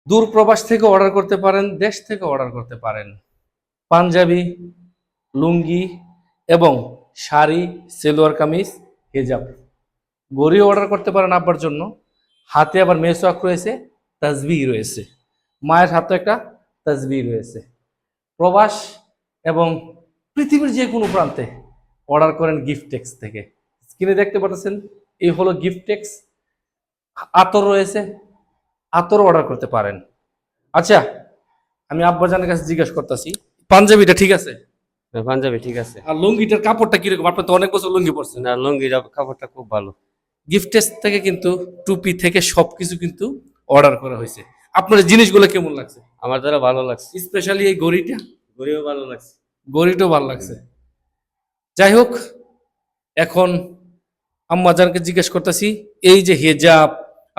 দূর প্রবাস থেকে অর্ডার করতে পারেন, দেশ থেকে অর্ডার করতে পারেন। পাঞ্জাবি, লুঙ্গি এবং শাড়ি, সেলোয়ার কামিজ, হিজাব। ঘড়িও অর্ডার করতে পারেন আব্বার জন্য। হাতে আবার মেসওয়াক রয়েছে, তাসবিহ রয়েছে, মায়ের হাতে একটা তাসবিহ রয়েছে। প্রবাস এবং পৃথিবীর যে কোনো প্রান্তে অর্ডার করেন গিফটেক্স থেকে। স্ক্রিনে দেখতে পাচ্ছেন, এই হলো গিফটেক্স। আতর রয়েছে, আতর অর্ডার করতে পারেন। আচ্ছা, আমি আব্বাজানের কাছে জিজ্ঞাসা করতেছি, পাঞ্জাবিটা ঠিক আছে? পাঞ্জাবি ঠিক আছে। আর লুঙ্গিটার কাপড়টা কিরকম? আপনি তো অনেক বছর লুঙ্গি পরছেন। না, লুঙ্গির কাপড়টা খুব ভালো। গিফটেক্স থেকে কিন্তু টুপি থেকে সবকিছু কিন্তু অর্ডার করা হয়েছে। আপনার এই জিনিসগুলো কেমন লাগছে? আমার দ্বারা ভালো লাগছে। স্পেশালি এই ঘড়িটা, ঘুরেও ভালো লাগছে। ঘড়িটাও ভালো লাগছে। যাই হোক, এখন আম্মাজানকে জিজ্ঞেস করতেছি, এই যে হেজাব,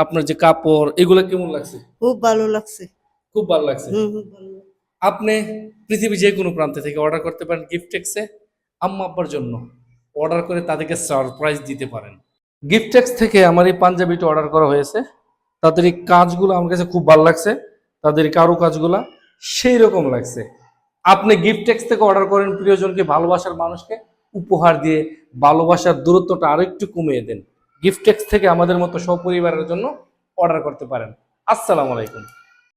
আপনার যে কাপড়, এগুলো কেমন লাগছে? খুব ভালো লাগছে। খুব ভালো লাগছে। ভালো লাগছে। আপনি পৃথিবীর যে কোনো প্রান্ত থেকে অর্ডার করতে পারেন গিফটেক্সে, আম্মা আব্বার জন্য অর্ডার করে তাদেরকে সারপ্রাইজ দিতে পারেন। গিফটেক্স থেকে আমার এই পাঞ্জাবিটা অর্ডার করা হয়েছে। তাদের এই কাজগুলো আমার কাছে খুব ভালো লাগছে, তাদের এই কারুকাজগুলা সেই রকম লাগছে। আপনি গিফটেক্স থেকে অর্ডার করেন প্রিয়জনকে, ভালোবাসার মানুষকে উপহার দিয়ে ভালোবাসার দূরত্বটা আরো একটু কমিয়ে দেন। গিফটেক্স থেকে আমাদের মতো সপরিবারের জন্য অর্ডার করতে পারেন। আসসালামু আলাইকুম।